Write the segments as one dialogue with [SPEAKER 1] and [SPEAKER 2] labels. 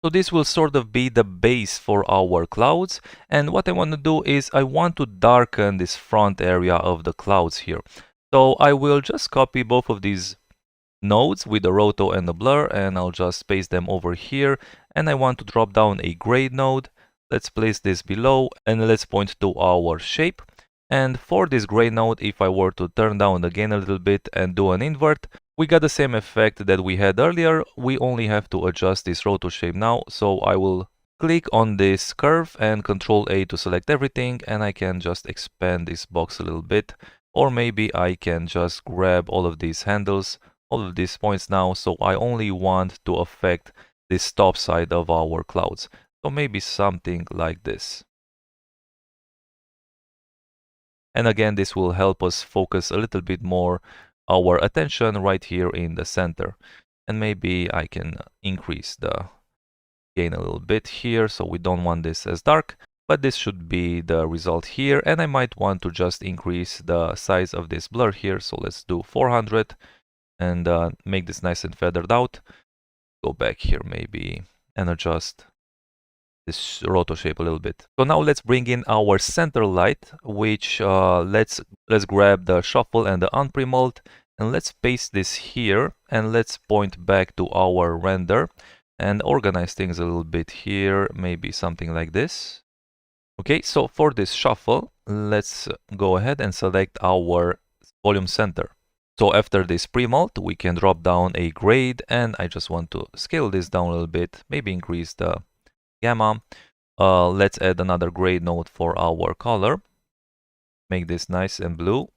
[SPEAKER 1] So this will sort of be the base for our clouds. And what I want to do is I want to darken this front area of the clouds here. So I will just copy both of these nodes with the roto and the blur, and I'll just paste them over here. And I want to drop down a grade node. Let's place this below and let's point to our shape. And for this grade node, if I were to turn down again a little bit and do an invert, we got the same effect that we had earlier. We only have to adjust this roto shape now. So I will click on this curve and Control A to select everything, and I can just expand this box a little bit. Or maybe I can just grab all of these handles, all of these points now, so I only want to affect this top side of our clouds. So maybe something like this. And again, this will help us focus a little bit more our attention right here in the center. And maybe I can increase the gain a little bit here, so we don't want this as dark, but this should be the result here. And I might want to just increase the size of this blur here, so let's do 400 and make this nice and feathered out. Go back here maybe and adjust this roto shape a little bit. So now let's bring in our center light, which let's grab the shuffle and the unpremult, and let's paste this here, and let's point back to our render and organize things a little bit here, maybe something like this. Okay, so for this shuffle, let's go ahead and select our volume center. So after this premult, we can drop down a grade, and I just want to scale this down a little bit, maybe increase the gamma. Let's add another grade node for our color. Make this nice and blue.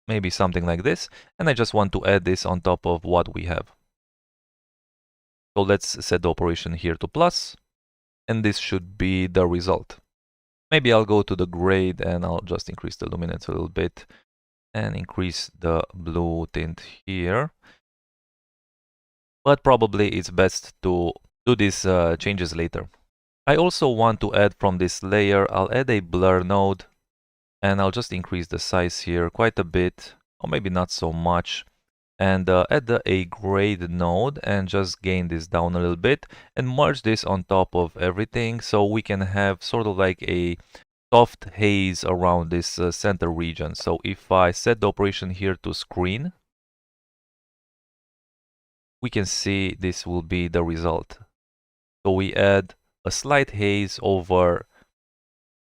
[SPEAKER 1] Maybe something like this. And I just want to add this on top of what we have. So let's set the operation here to plus. And this should be the result. Maybe I'll go to the grade and I'll just increase the luminance a little bit and increase the blue tint here. But probably it's best to do these changes later. I also want to add from this layer, I'll add a blur node, and I'll just increase the size here quite a bit, or maybe not so much, and add a grade node and just gain this down a little bit and merge this on top of everything, so we can have sort of like a soft haze around this center region. So if I set the operation here to screen, we can see this will be the result. So we add a slight haze over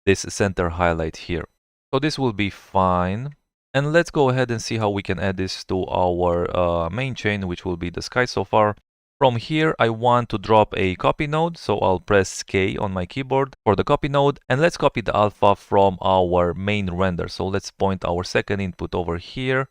[SPEAKER 1] this center highlight here. So this will be fine. And let's go ahead and see how we can add this to our main chain, which will be the sky so far. From here, I want to drop a copy node. So I'll press K on my keyboard for the copy node. And let's copy the alpha from our main render. So let's point our second input over here,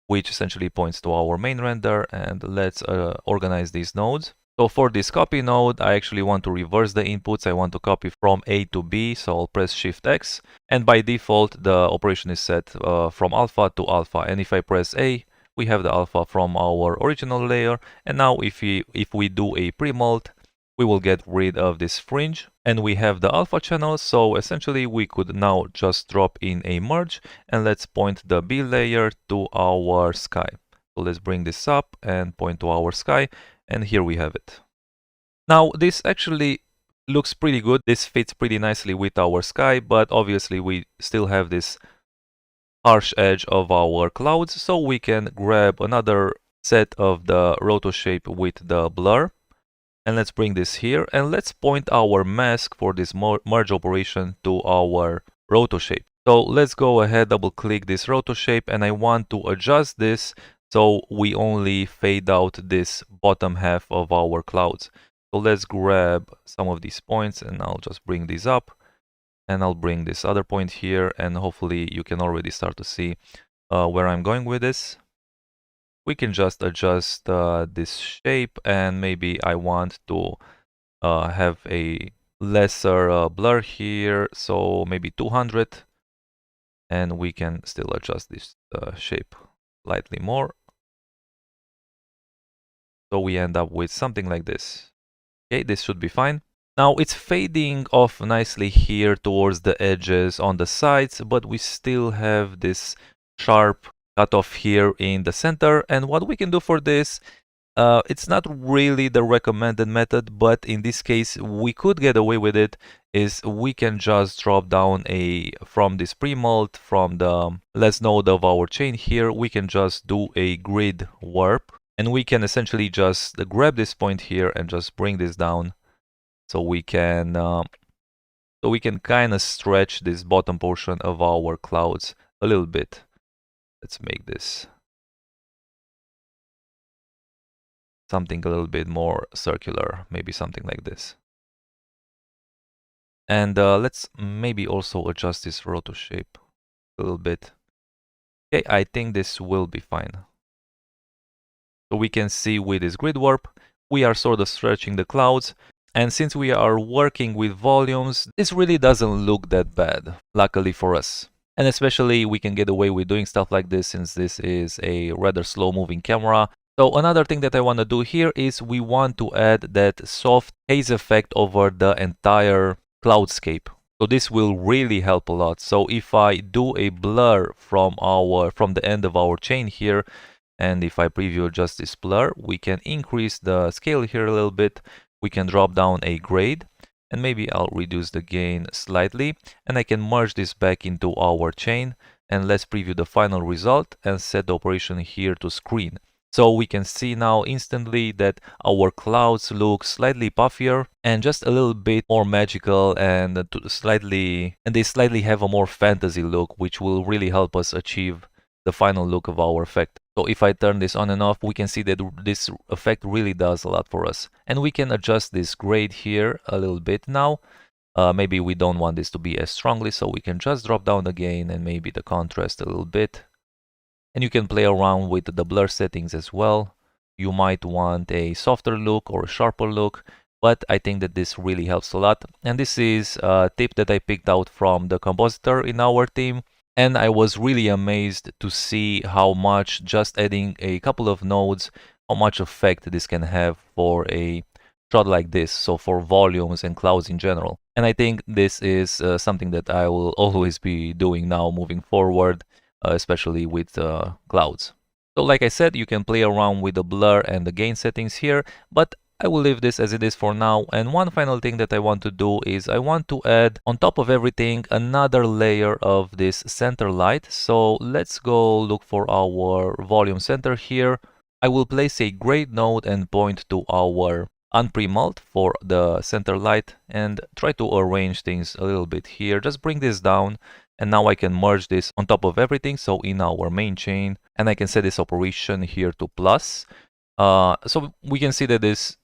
[SPEAKER 1] which essentially points to our main render, and let's organize these nodes. So for this copy node, I actually want to reverse the inputs. I want to copy from A to B, so I'll press Shift X, and by default the operation is set from alpha to alpha, and if I press A, we have the alpha from our original layer. And now if we do a premult, we will get rid of this fringe, and we have the alpha channel. So essentially we could now just drop in a merge, and let's point the B layer to our sky. So let's bring this up and point to our sky, and here we have it. Now this actually looks pretty good. This fits pretty nicely with our sky, but obviously we still have this harsh edge of our clouds, so we can grab another set of the roto shape with the blur. And let's bring this here, and let's point our mask for this merge operation to our roto shape. So let's go ahead, double click this roto shape, and I want to adjust this so we only fade out this bottom half of our clouds. So let's grab some of these points, and I'll just bring these up, and I'll bring this other point here, and hopefully you can already start to see where I'm going with this. We can just adjust this shape, and maybe I want to have a lesser blur here, so maybe 200, and we can still adjust this shape slightly more. So we end up with something like this. Okay, this should be fine. Now it's fading off nicely here towards the edges on the sides, but we still have this sharp cut off here in the center. And what we can do for this It's not really the recommended method, but in this case, we could get away with it. Is we can just drop down from this pre-mult, from the last node of our chain here, we can just do a grid warp, and we can essentially just grab this point here and just bring this down, so we can kind of stretch this bottom portion of our clouds a little bit. Let's make this something a little bit more circular, maybe something like this. And let's maybe also adjust this roto shape a little bit. Okay, I think this will be fine. So we can see with this grid warp, we are sort of stretching the clouds. And since we are working with volumes, this really doesn't look that bad, luckily for us. And especially we can get away with doing stuff like this since this is a rather slow moving camera. So another thing that I want to do here is we want to add that soft haze effect over the entire cloudscape. So this will really help a lot. So if I do a blur from the end of our chain here, and if I preview just this blur, we can increase the scale here a little bit. We can drop down a grade, and maybe I'll reduce the gain slightly, and I can merge this back into our chain. And let's preview the final result and set the operation here to screen. So we can see now instantly that our clouds look slightly puffier and just a little bit more magical, and they slightly have a more fantasy look, which will really help us achieve the final look of our effect. So if I turn this on and off, we can see that this effect really does a lot for us. And we can adjust this grade here a little bit now. Maybe we don't want this to be as strongly, so we can just drop down the gain and maybe the contrast a little bit. And you can play around with the blur settings as well. You might want a softer look or a sharper look, but I think that this really helps a lot. And this is a tip that I picked out from the compositor in our team. And I was really amazed to see how much just adding a couple of nodes, how much effect this can have for a shot like this, so for volumes and clouds in general. And I think this is something that I will always be doing now moving forward, especially with clouds. So like I said, you can play around with the blur and the gain settings here, but I will leave this as it is for now. And one final thing that I want to do is I want to add on top of everything another layer of this center light. So let's go look for our volume center here. I will place a grade node and point to our unpremult for the center light and try to arrange things a little bit here. Just bring this down, and now I can merge this on top of everything, so in our main chain, and I can set this operation here to plus. So we can see that this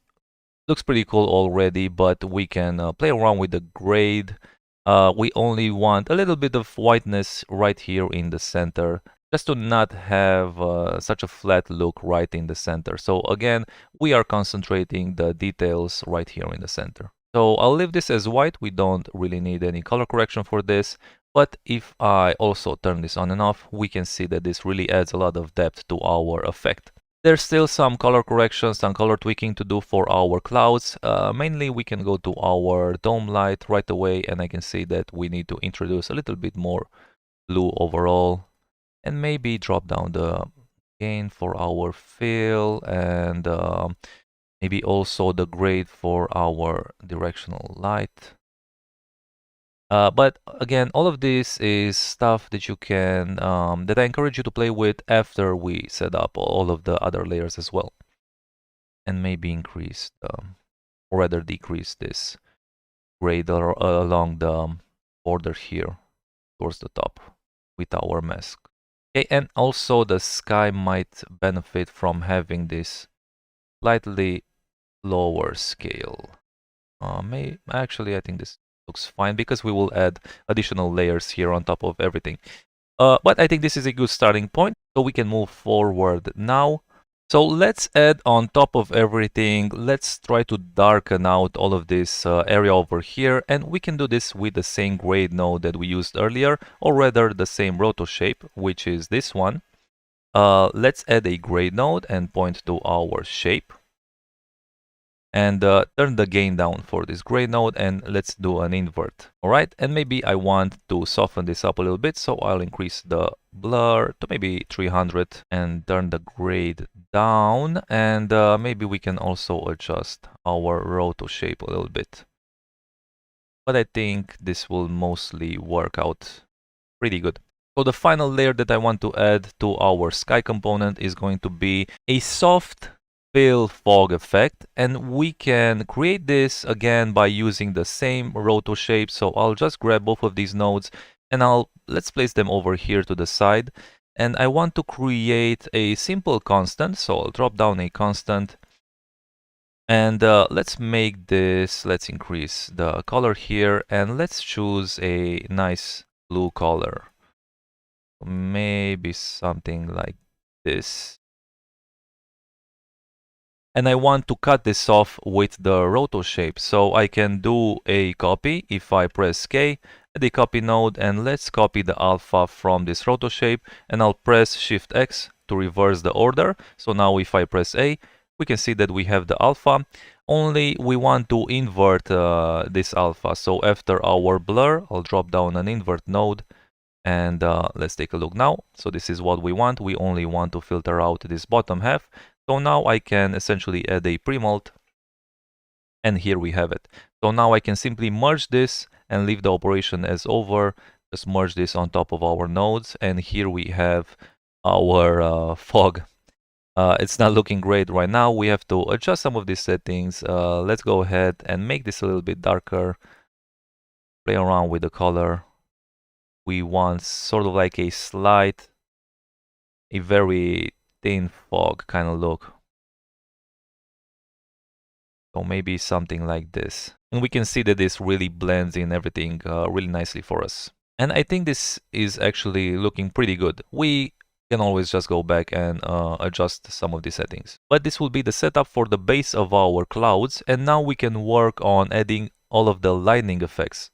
[SPEAKER 1] looks pretty cool already, but we can play around with the grade. We only want a little bit of whiteness right here in the center, just to not have such a flat look right in the center. So again, we are concentrating the details right here in the center. So I'll leave this as white. We don't really need any color correction for this. But if I also turn this on and off, we can see that this really adds a lot of depth to our effect. There's still some color correction, some color tweaking to do for our clouds. Mainly we can go to our dome light right away, and I can see that we need to introduce a little bit more blue overall, and maybe drop down the gain for our fill, and maybe also the grade for our directional light. But again, all of this is stuff that you can, that I encourage you to play with after we set up all of the other layers as well. And maybe increase, or rather decrease this grade along the border here towards the top with our mask. Okay, and also the sky might benefit from having this slightly lower scale. Actually, I think this looks fine because we will add additional layers here on top of everything. But I think this is a good starting point, so we can move forward now. So let's add on top of everything, let's try to darken out all of this area over here, and we can do this with the same grade node that we used earlier, or rather the same roto shape, which is this one. Let's add a grade node and point to our shape. and turn the gain down for this gray node, and let's do an invert. All right, and maybe I want to soften this up a little bit, so I'll increase the blur to maybe 300 and turn the grade down, and maybe we can also adjust our roto shape a little bit. But I think this will mostly work out pretty good. So the final layer that I want to add to our sky component is going to be a soft fill fog effect, and we can create this again by using the same roto shape. So I'll just grab both of these nodes and let's place them over here to the side, and I want to create a simple constant. So I'll drop down a constant, and let's increase the color here, and let's choose a nice blue color. Maybe something like this. And I want to cut this off with the roto shape. So I can do a copy if I press K, the copy node, and let's copy the alpha from this roto shape, and I'll press Shift X to reverse the order. So now if I press A, we can see that we have the alpha, only we want to invert this alpha. So after our blur, I'll drop down an invert node, and let's take a look now. So this is what we want. We only want to filter out this bottom half. So now I can essentially add a pre-mult, and here we have it. So now I can simply merge this and leave the operation as over. Just merge this on top of our nodes, and here we have our fog. It's not looking great right now. We have to adjust some of these settings. Let's go ahead and make this a little bit darker. Play around with the color. We want sort of like a very thin fog kind of look. So maybe something like this. And we can see that this really blends in everything really nicely for us. And I think this is actually looking pretty good. We can always just go back and adjust some of the settings. But this will be the setup for the base of our clouds. And now we can work on adding all of the lightning effects.